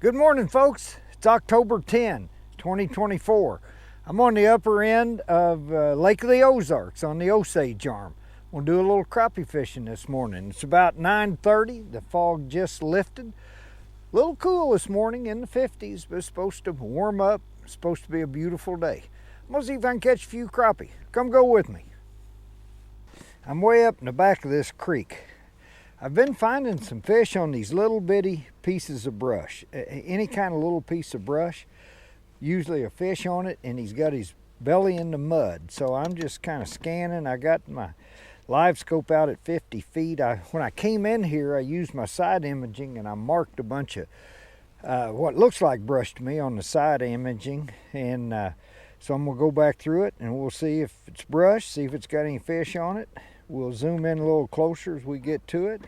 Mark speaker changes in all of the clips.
Speaker 1: Good morning, folks. It's October 10, 2024. I'm on the upper end of Lake of the Ozarks on the Osage Arm. We'll do a little crappie fishing this morning. It's about 9:30. The fog just lifted. A little cool this morning in the 50s, but it's supposed to warm up. It's supposed to be a beautiful day. I'm gonna see if I can catch a few crappie. Come go with me. I'm way up in the back of this creek. I've been finding some fish on these little bitty pieces of brush. Any kind of little piece of brush, usually a fish on it, and he's got his belly in the mud. So I'm just kind of scanning. I got my live scope out at 50 feet. When I came in here, I used my side imaging and I marked a bunch of what looks like brush to me on the side imaging. And so I'm gonna go back through it and we'll see if it's brush, see if it's got any fish on it. We'll zoom in a little closer as we get to it.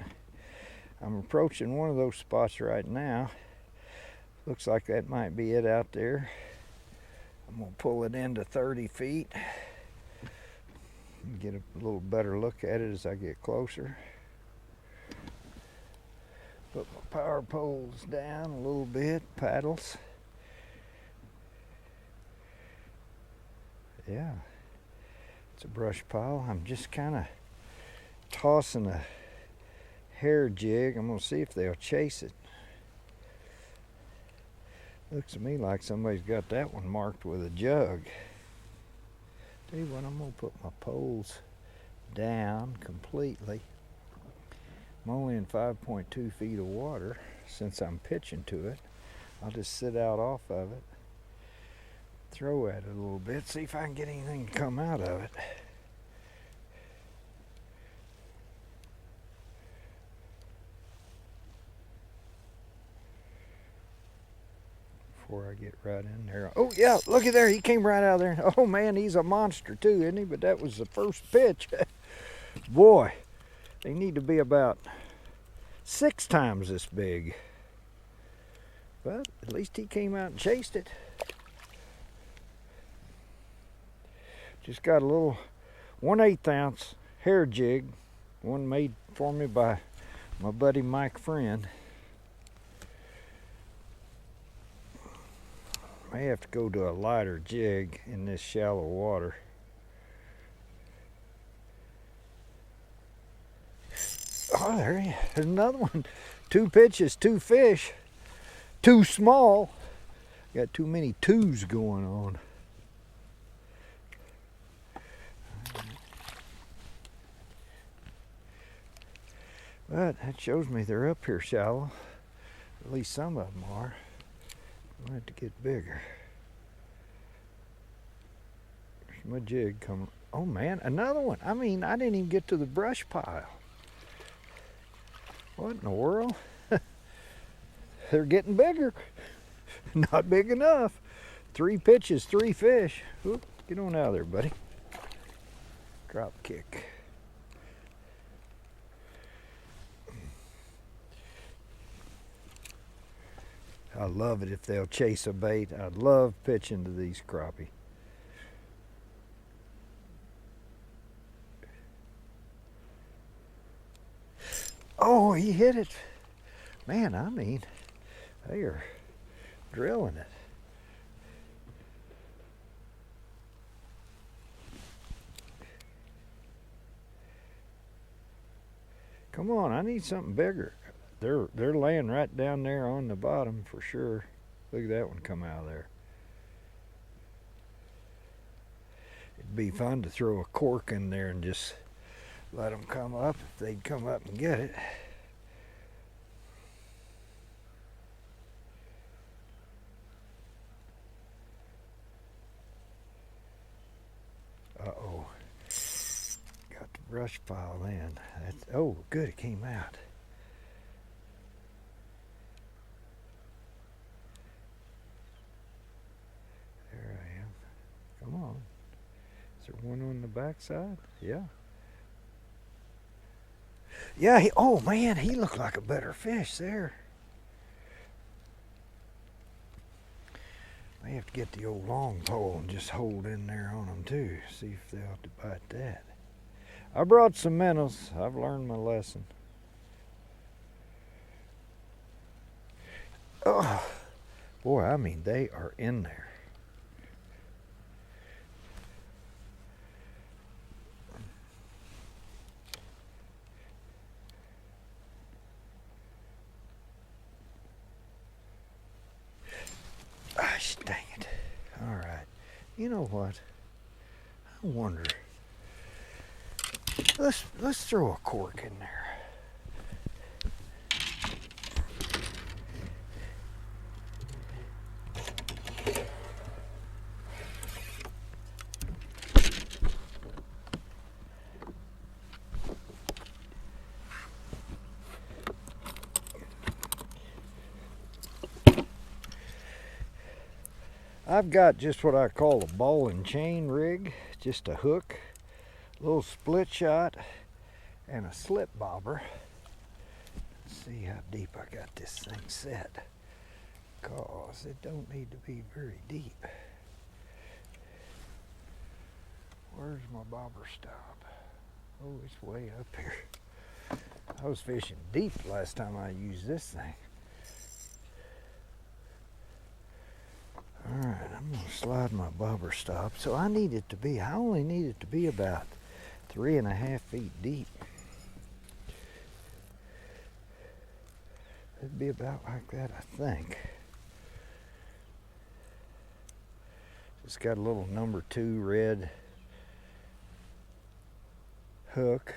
Speaker 1: I'm approaching one of those spots right now. Looks like that might be it out there. I'm gonna pull it into 30 feet. Get a little better look at it as I get closer. Put my power poles down a little bit, paddles. Yeah, it's a brush pile. I'm just kind of tossing a hair jig. I'm gonna see if they'll chase it. Looks to me like somebody's got that one marked with a jug. Tell you what, I'm gonna put my poles down completely. I'm only in 5.2 feet of water since I'm pitching to it. I'll just sit out off of it, throw at it a little bit, see if I can get anything to come out of it. Before I get right in there. Oh yeah, look at there, he came right out there. Oh man, he's a monster too, isn't he? But that was the first pitch. Boy, they need to be about 6 times this big. But at least he came out and chased it. Just got a little 1/8 ounce hair jig, one made for me by my buddy Mike Friend. May have to go to a lighter jig in this shallow water. Oh, there's another one. 2 pitches, 2 fish. Too small. Got too many twos going on. But that shows me they're up here shallow. At least some of them are. I'll have to get bigger. There's my jig coming. Oh man, another one. I mean, I didn't even get to the brush pile. What in the world? They're getting bigger. Not big enough. 3 pitches, 3 fish. Oop, get on out of there, buddy. Drop kick. I love it if they'll chase a bait. I love pitching to these crappie. Oh, he hit it. Man, I mean, they are drilling it. Come on, I need something bigger. They're laying right down there on the bottom for sure. Look at that one come out of there. It'd be fun to throw a cork in there and just let them come up if they'd come up and get it. Uh-oh. Got the brush pile in. Oh, good, it came out. Come on. Is there one on the backside? Yeah. Yeah, oh man, he looked like a better fish there. May have to get the old long pole and just hold in there on them too. See if they'll have to bite that. I brought some minnows. I've learned my lesson. Oh, Boy, I mean, they are in there. Gosh, dang it. All right. You know what? I wonder. Let's throw a cork in there. I've got just what I call a ball and chain rig, just a hook, a little split shot, and a slip bobber. Let's see how deep I got this thing set, cause it don't need to be very deep. Where's my bobber stop? Oh, it's way up here. I was fishing deep last time I used this thing. All right, I'm gonna slide my bobber stop. So I only need it to be about 3.5 feet deep. It'd be about like that, I think. It's got a little number 2 red hook.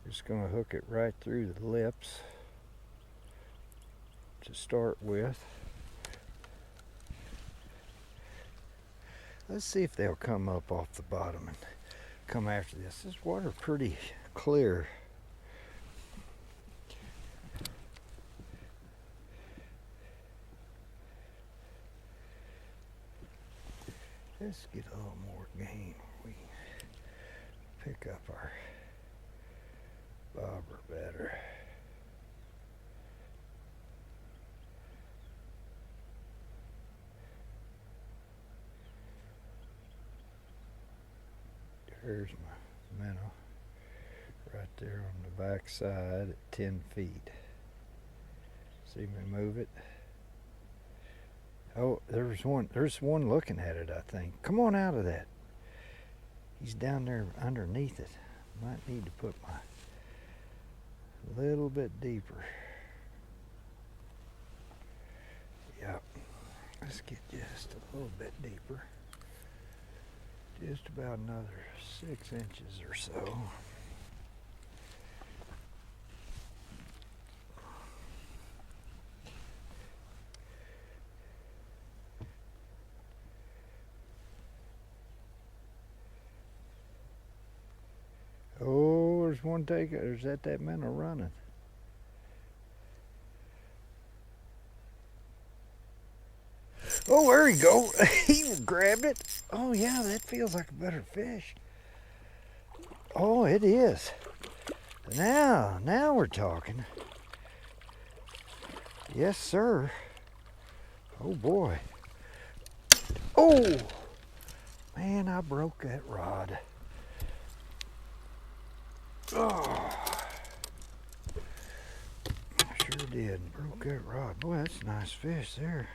Speaker 1: Just gonna hook it right through the lips to start with. Let's see if they'll come up off the bottom and come after this. This water pretty clear. Let's get a little more gain. We pick up our bobber better. There's my minnow right there on the back side at 10 feet. See me move it? Oh, there's one looking at it, I think. Come on out of that. He's down there underneath it. Might need to put my little bit deeper. Yep. Let's get just a little bit deeper. Just about another 6 inches or so. Oh, there's one taker. There's that minnow running. Oh, there you go. He grabbed it. Oh, yeah, that feels like a better fish. Oh, it is. Now we're talking. Yes, sir. Oh, boy. Oh, man, I broke that rod. Oh, I sure did. Broke that rod. Boy, that's a nice fish there.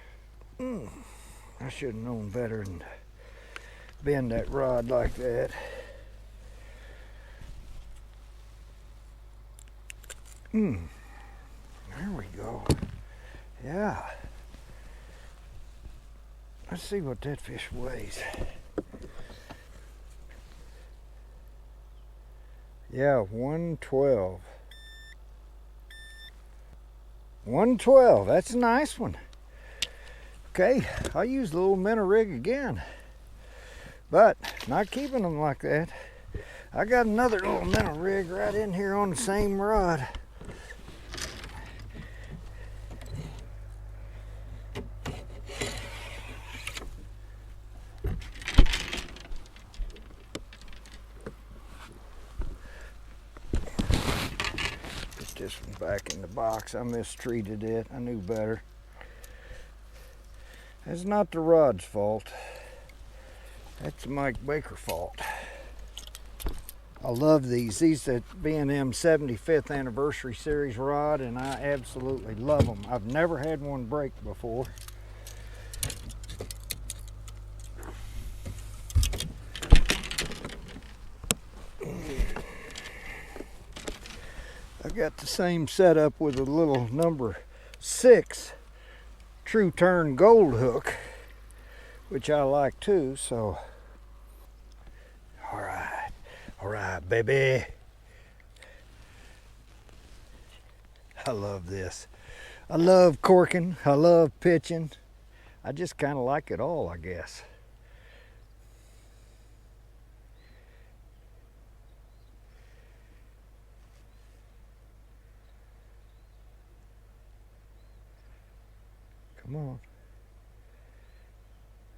Speaker 1: I should have known better than to bend that rod like that. There we go. Yeah. Let's see what that fish weighs. Yeah, 112. 112. That's a nice one. Okay, I'll use the little minnow rig again, but not keeping them like that. I got another little minnow rig right in here on the same rod. Put this one back in the box. I mistreated it. I knew better. It's not the rod's fault. That's the Mike Baker fault. I love these. These are B&M 75th anniversary series rod, and I absolutely love them. I've never had one break before. I got the same setup with a little number 6 true turn gold hook, which I like too, so. All right, baby. I love this. I love corking, I love pitching. I just kind of like it all, I guess. Come on.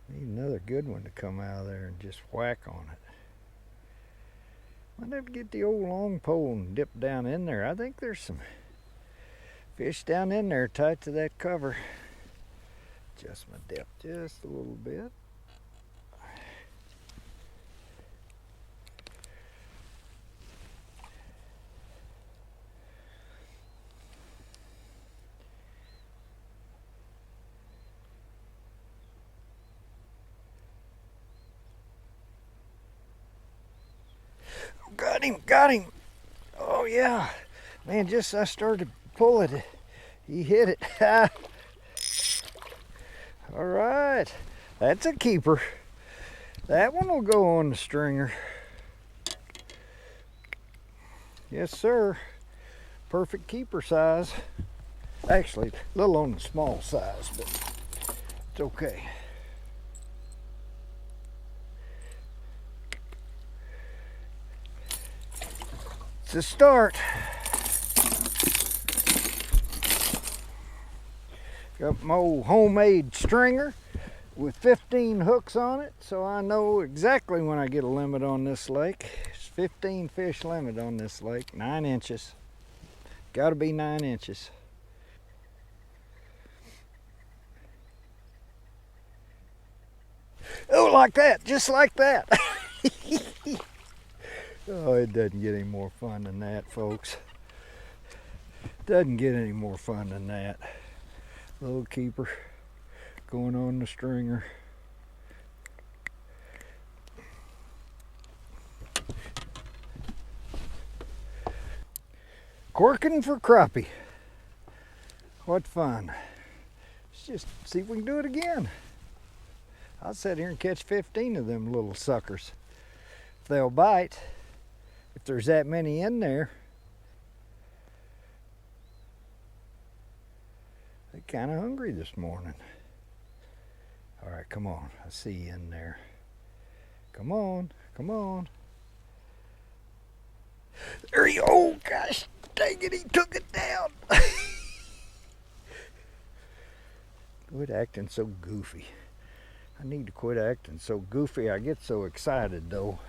Speaker 1: Need another good one to come out of there and just whack on it. Might have to get the old long pole and dip down in there. I think there's some fish down in there tight to that cover. Adjust my depth just a little bit. Got him. Oh yeah. Man, just as I started to pull it, he hit it. All right, that's a keeper. That one will go on the stringer. Yes, sir. Perfect keeper size. Actually, a little on the small size, but it's okay. It's a start. Got my old homemade stringer with 15 hooks on it, so I know exactly when I get a limit on this lake. It's 15 fish limit on this lake, 9 inches. Gotta be 9 inches. Oh, like that, just like that. Oh, it doesn't get any more fun than that, folks. Doesn't get any more fun than that. Little keeper going on the stringer. Corking for crappie. What fun. Let's just see if we can do it again. I'll sit here and catch 15 of them little suckers. If they'll bite, if there's that many in there. They're kind of hungry this morning. All right, come on. I see you in there. Come on, come on. There you go. Oh, gosh, dang it, he took it down. Quit acting so goofy. I need to quit acting so goofy. I get so excited, though.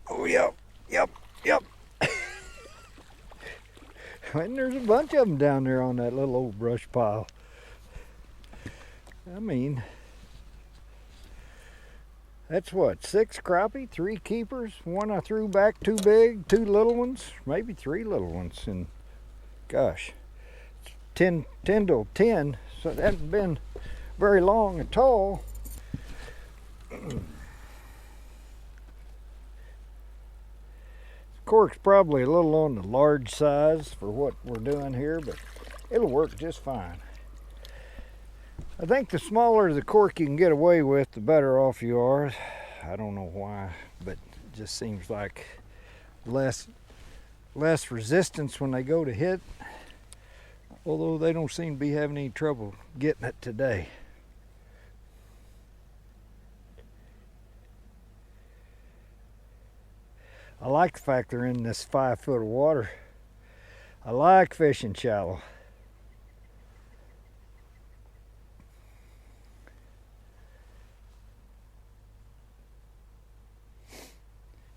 Speaker 1: Oh, yep. And there's a bunch of them down there on that little old brush pile. I mean, that's what, 6 crappie, 3 keepers, 1 I threw back too big, 2 little ones, maybe 3 little ones, and gosh, 10 to 10, so it hasn't been very long at all. Cork's probably a little on the large size for what we're doing here, but it'll work just fine. I think the smaller the cork you can get away with, the better off you are. I don't know why, but it just seems like less resistance when they go to hit, although they don't seem to be having any trouble getting it today. I like the fact they're in this 5 foot of water. I like fishing shallow.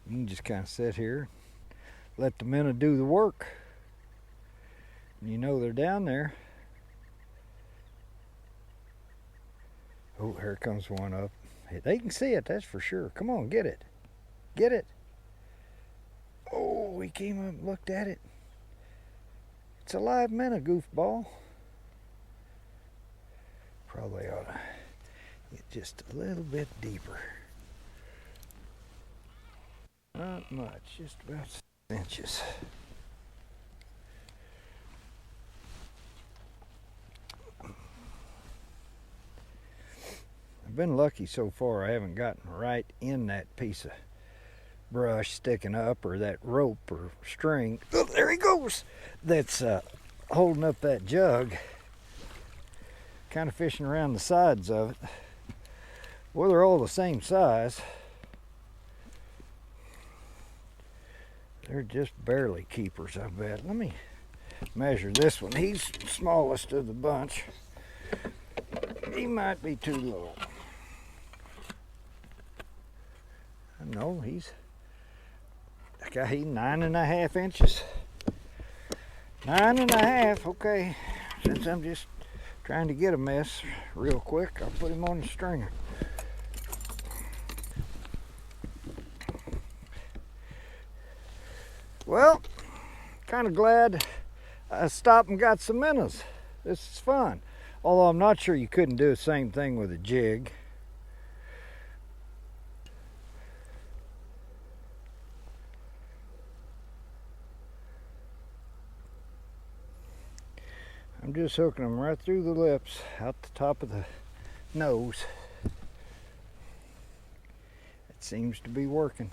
Speaker 1: You can just kind of sit here, let the minnow do the work. You know they're down there. Oh, here comes one up. They can see it, that's for sure. Come on, get it. Get it. Oh, we came up and looked at it. It's a live minnow, goofball. Probably ought to get just a little bit deeper. Not much, just about 6 inches. I've been lucky so far. I haven't gotten right in that piece of brush sticking up, or that rope or string. Oh, there he goes. That's holding up that jug. Kind of fishing around the sides of it. Well, they're all the same size. They're just barely keepers, I bet. Let me measure this one. He's the smallest of the bunch. He might be too low. No, he's 9.5 inches. 9.5, okay. Since I'm just trying to get a mess real quick, I'll put him on the stringer. Well, kind of glad I stopped and got some minnows. This is fun. Although I'm not sure you couldn't do the same thing with a jig. I'm just hooking them right through the lips, out the top of the nose. It seems to be working.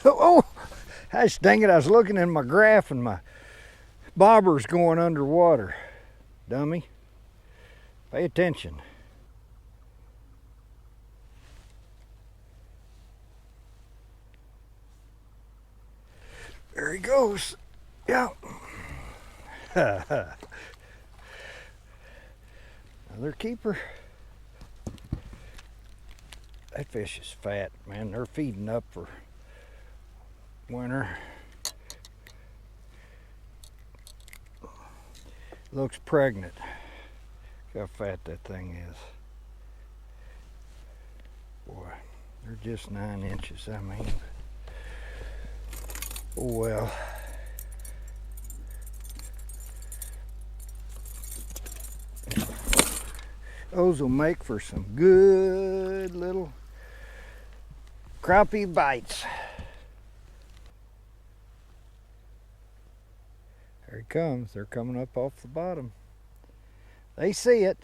Speaker 1: Oh! Gosh dang it, I was looking in my graph and my bobber's going underwater. Dummy. Pay attention. There he goes. Yeah. Another keeper. That fish is fat, man. They're feeding up for winter. Looks pregnant. Look how fat that thing is. Boy, they're just 9 inches, I mean. Oh well. Those will make for some good little crappie bites. There he comes. They're coming up off the bottom. They see it.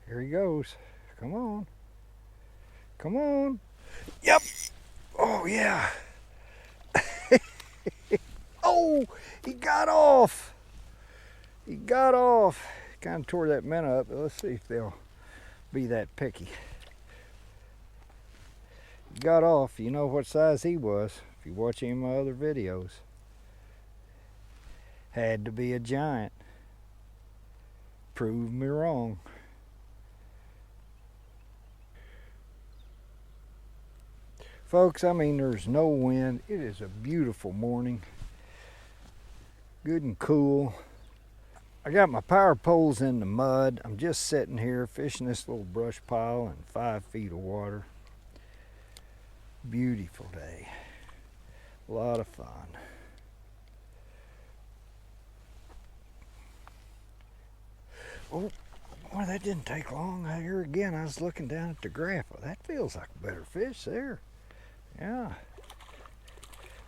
Speaker 1: Here he goes. Come on. Come on. Yep. Oh, yeah. Oh, he got off. He got off. Kind of tore that minnow up. Let's see if they'll be that picky. He got off. You know what size he was if you watch any of my other videos. Had to be a giant. Prove me wrong. Folks, I mean, there's no wind. It is a beautiful morning. Good and cool. I got my power poles in the mud. I'm just sitting here fishing this little brush pile in 5 feet of water. Beautiful day. A lot of fun. Oh, boy, that didn't take long. Here again, I was looking down at the graph. Well, that feels like a better fish there. Yeah.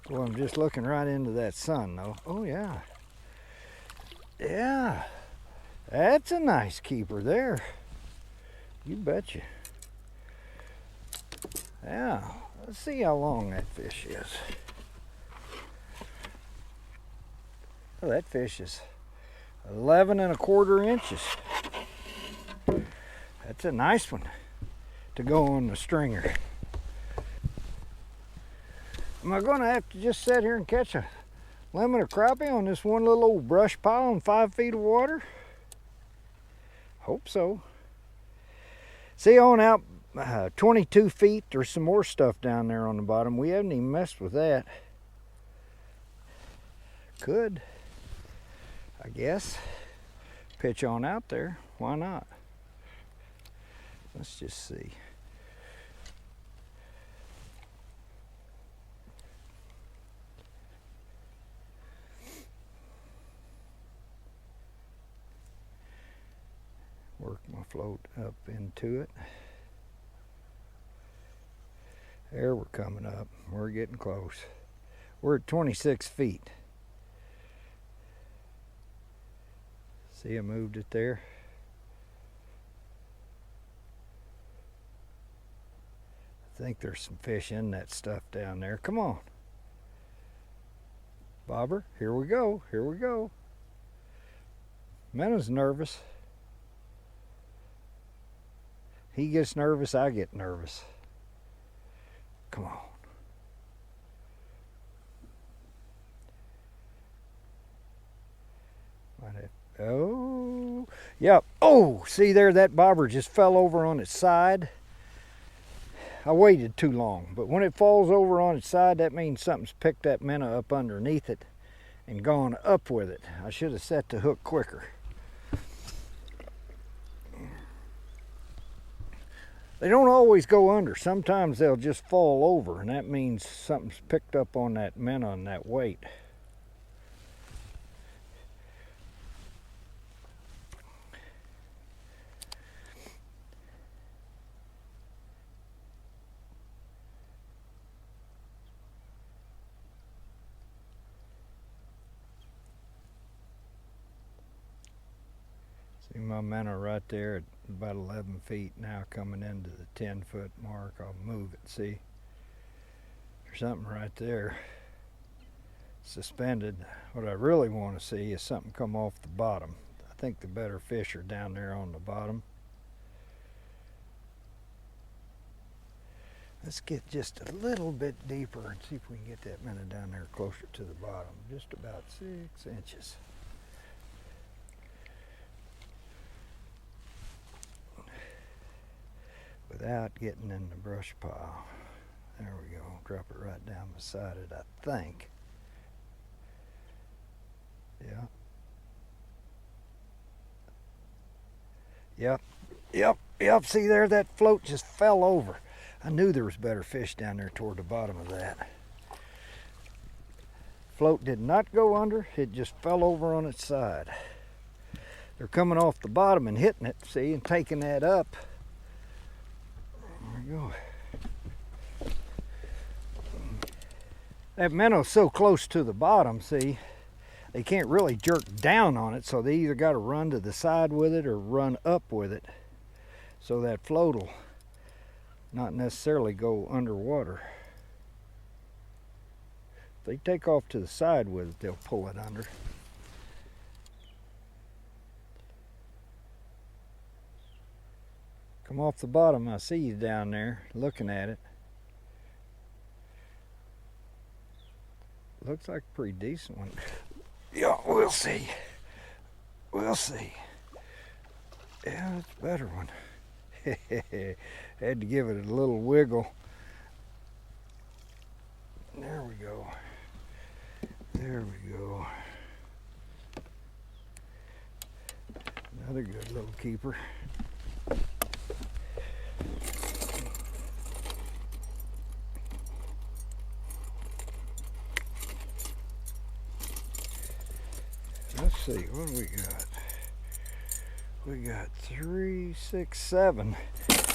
Speaker 1: Well, I'm just looking right into that sun, though. Oh, yeah. Yeah. That's a nice keeper there. You betcha. Yeah. Let's see how long that fish is. Oh, that fish is 11.25 inches. That's a nice one to go on the stringer. Am I going to have to just sit here and catch a limit of crappie on this one little old brush pile in 5 feet of water? Hope so. See, on out 22 feet, there's some more stuff down there on the bottom. We haven't even messed with that. Could, I guess, pitch on out there. Why not? Let's just see. Work my float up into it. There, we're coming up. We're getting close. We're at 26 feet. See, I moved it there. I think there's some fish in that stuff down there. Come on. Bobber, here we go. Here we go. Minno's nervous. He gets nervous, I get nervous. Come on. Oh, yep. Oh, see there, that bobber just fell over on its side. I waited too long, but when it falls over on its side, that means something's picked that minnow up underneath it and gone up with it. I should have set the hook quicker. They don't always go under. Sometimes they'll just fall over, and that means something's picked up on that minnow and that weight. See my minnow right there at about 11 feet now, coming into the 10-foot mark. I'll move it. See, there's something right there suspended. What I really want to see is something come off the bottom. I think the better fish are down there on the bottom. Let's get just a little bit deeper and see if we can get that minnow down there closer to the bottom. Just about 6 inches. Without getting in the brush pile. There we go. Drop it right down beside it, I think. Yeah. Yep. See there, that float just fell over. I knew there was better fish down there toward the bottom of that. Float did not go under, it just fell over on its side. They're coming off the bottom and hitting it, see, and taking that up. There we go. That minnow's so close to the bottom, see, they can't really jerk down on it, so they either got to run to the side with it or run up with it, so that float will not necessarily go underwater. If they take off to the side with it, they'll pull it under. Come off the bottom, I see you down there looking at it. Looks like a pretty decent one. Yeah, we'll see. We'll see. Yeah, it's a better one. Had to give it a little wiggle. There we go. There we go. Another good little keeper. Let's see, what do we got? We got 3, 6, 7.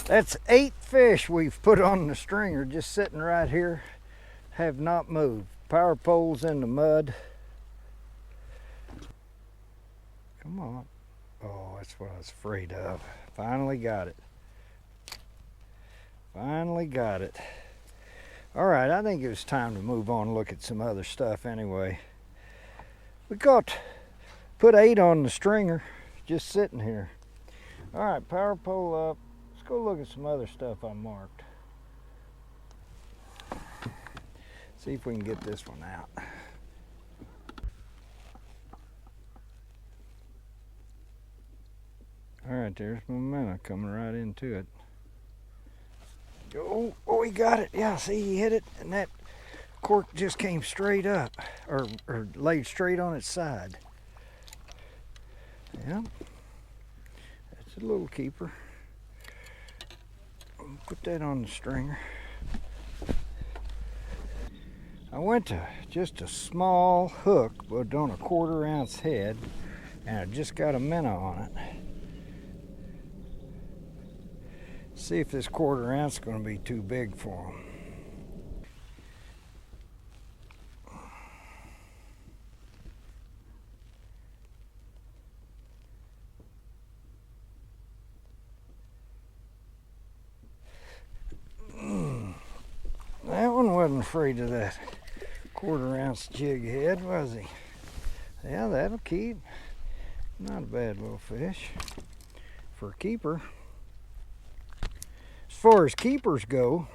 Speaker 1: That's 8 fish we've put on the stringer just sitting right here. Have not moved. Power poles in the mud. Come on. Oh, that's what I was afraid of. Finally got it. Finally got it. All right, I think it was time to move on and look at some other stuff anyway. We put 8 on the stringer, just sitting here. All right, power pole up. Let's go look at some other stuff I marked. See if we can get this one out. All right, there's my minnow coming right into it. Oh, he got it. Yeah, see, he hit it, and that cork just came straight up, or laid straight on its side. Yeah, that's a little keeper. Put that on the stringer. I went to just a small hook, but on a 1/4 ounce head, and I just got a minnow on it. See if this 1/4 ounce is going to be too big for him. That one wasn't afraid of that 1/4 ounce jig head, was he? Yeah, that'll keep. Not a bad little fish for a keeper. As far as keepers go,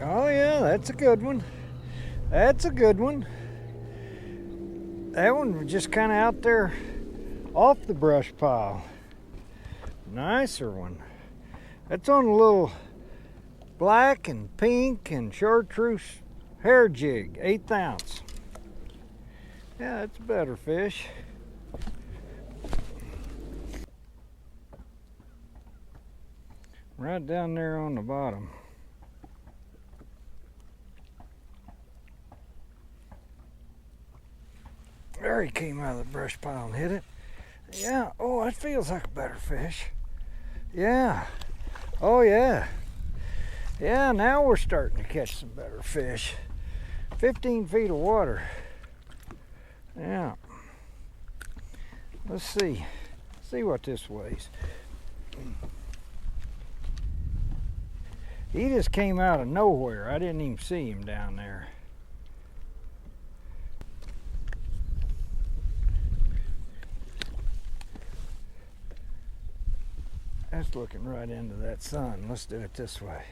Speaker 1: oh yeah, that's a good one. That's a good one. That one was just kind of out there off the brush pile. Nicer one. That's on a little black and pink and chartreuse hair jig, 1/8 ounce. Yeah, that's a better fish. Right down there on the bottom. There he came out of the brush pile and hit it. Yeah, oh, that feels like a better fish. Yeah, oh yeah. Yeah, now we're starting to catch some better fish. 15 feet of water. Yeah. Let's see what this weighs. He just came out of nowhere. I didn't even see him down there. That's looking right into that sun. Let's do it this way.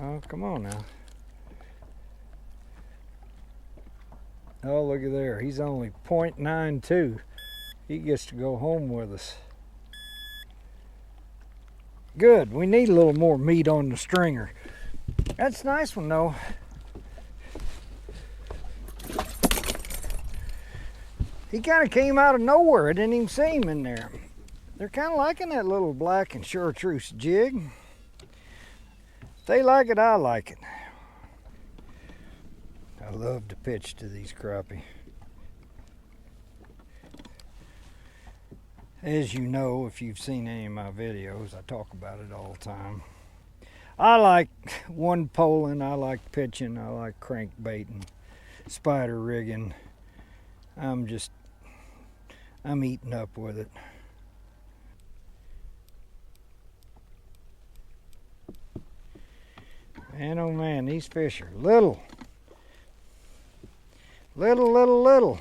Speaker 1: Oh, come on now. Oh, look at there. He's only 0.92. He gets to go home with us. Good. We need a little more meat on the stringer. That's a nice one, though. He kind of came out of nowhere. I didn't even see him in there. They're kind of liking that little black and chartreuse jig. If they like it, I like it. I love to pitch to these crappie. As you know, if you've seen any of my videos, I talk about it all the time. I like one poling, I like pitching, I like crankbaiting, spider rigging. I'm eating up with it. Man, oh man, these fish are little. Little.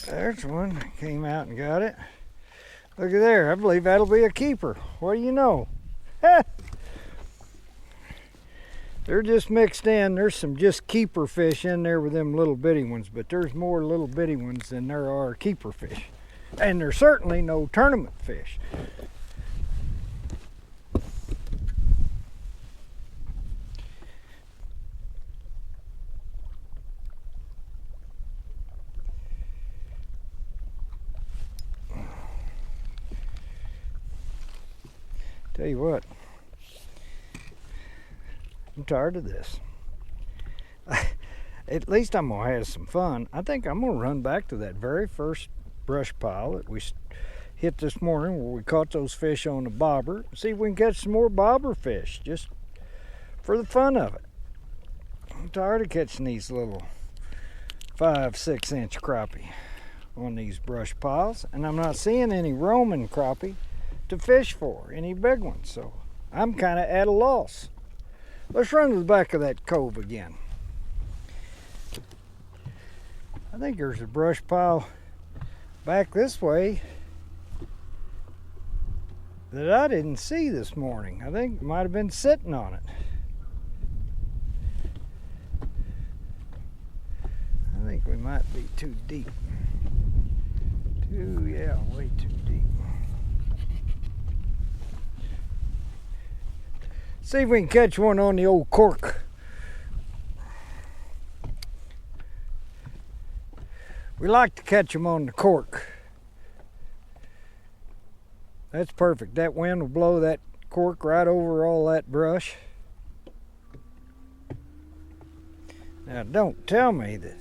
Speaker 1: There's one, came out and got it. Look at there, I believe that'll be a keeper. What do you know? They're just mixed in. There's some just keeper fish in there with them little bitty ones, but there's more little bitty ones than there are keeper fish. And there's certainly no tournament fish. Tell you what, I'm tired of this. At least I'm gonna have some fun. I think I'm gonna run back to that very first brush pile that we hit this morning where we caught those fish on the bobber. See if we can catch some more bobber fish, just for the fun of it. I'm tired of catching these little 5-6 inch crappie on these brush piles, and I'm not seeing any roaming crappie to fish for, any big ones, so I'm kind of at a loss. Let's run to the back of that cove again. I think there's a brush pile back this way that I didn't see this morning. I think it might have been sitting on it. I think we might be too deep. Yeah, way too deep. See if we can catch one on the old cork. We like to catch them on the cork. That's perfect. That wind will blow that cork right over all that brush. Now don't tell me that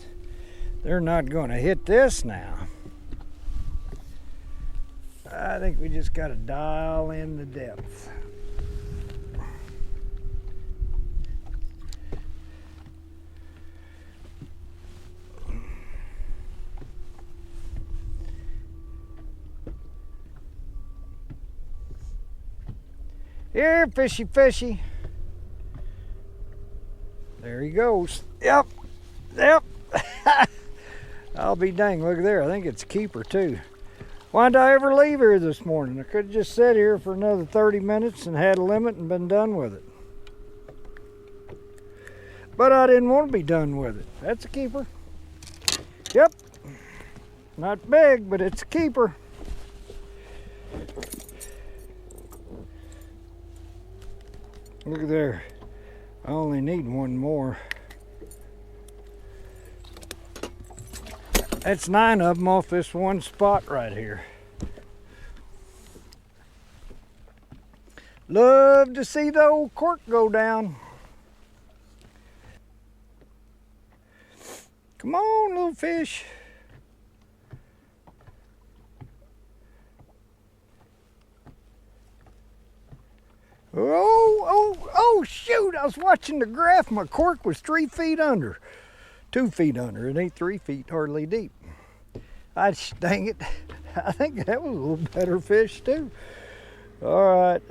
Speaker 1: they're not going to hit this now. I think we just got to dial in the depth. Here, fishy, fishy. There he goes. Yep. I'll be dang, look there. I think it's a keeper too. Why did I ever leave here this morning? I could have just sat here for another 30 minutes and had a limit and been done with it. But I didn't want to be done with it. That's a keeper. Yep. Not big, but it's a keeper. Look there. I only need one more. That's 9 of them off this one spot right here. Love to see the old cork go down. Come on, little fish. Oh, shoot, I was watching the graph. My cork was 3 feet under. 2 feet under. It ain't 3 feet hardly deep. Dang it. I think that was a little better fish too. All right.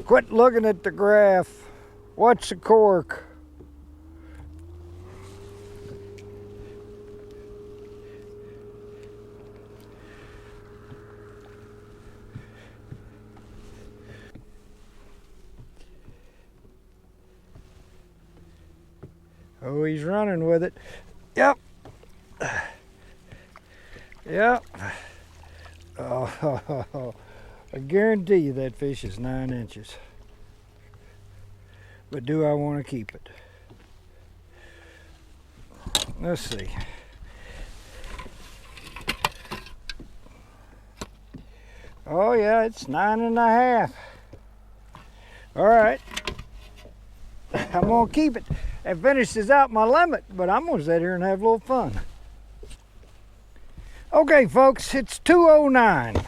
Speaker 1: Quit looking at the graph. Watch the cork. Oh, he's running with it. Yep. Yep. Oh, I guarantee you that fish is 9 inches. But do I want to keep it? Let's see. Oh yeah, it's 9.5. All right. I'm gonna keep it. It finishes out my limit, but I'm gonna sit here and have a little fun. Okay, folks, it's 2:09.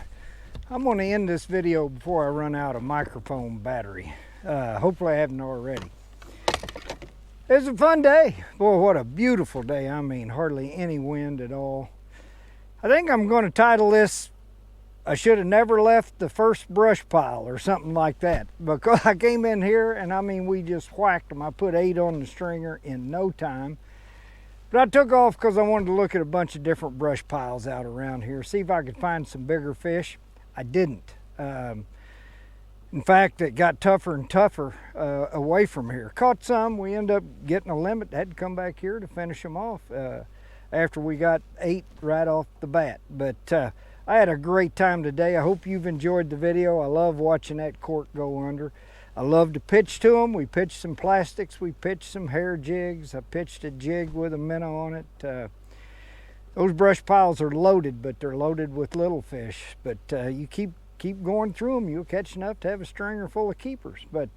Speaker 1: I'm gonna end this video before I run out of microphone battery. Hopefully I haven't already. It was a fun day. Boy, what a beautiful day. I mean, hardly any wind at all. I think I'm gonna title this, I should have never left the first brush pile or something like that, because I came in here and I mean, we just whacked them. I put 8 on the stringer in no time. But I took off because I wanted to look at a bunch of different brush piles out around here, see if I could find some bigger fish. I didn't. In fact, it got tougher and tougher away from here. Caught some. We ended up getting a limit. Had to come back here to finish them off after we got 8 right off the bat. But I had a great time today. I hope you've enjoyed the video. I love watching that cork go under. I love to pitch to them. We pitched some plastics. We pitched some hair jigs. I pitched a jig with a minnow on it. Those brush piles are loaded, but they're loaded with little fish. But you keep keep going through them, you'll catch enough to have a stringer full of keepers. But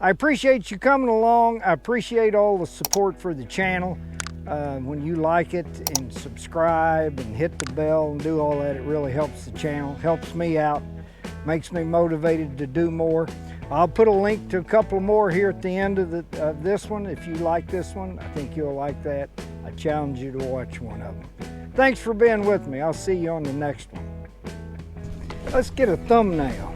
Speaker 1: I appreciate you coming along. I appreciate all the support for the channel. When you like it and subscribe and hit the bell and do all that, it really helps the channel, helps me out, makes me motivated to do more. I'll put a link to a couple more here at the end of this one. If you like this one, I think you'll like that. I challenge you to watch one of them. Thanks for being with me. I'll see you on the next one. Let's get a thumbnail.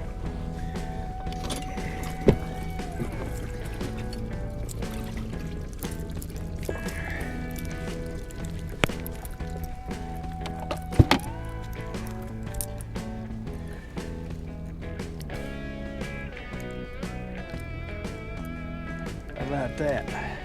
Speaker 1: How about that?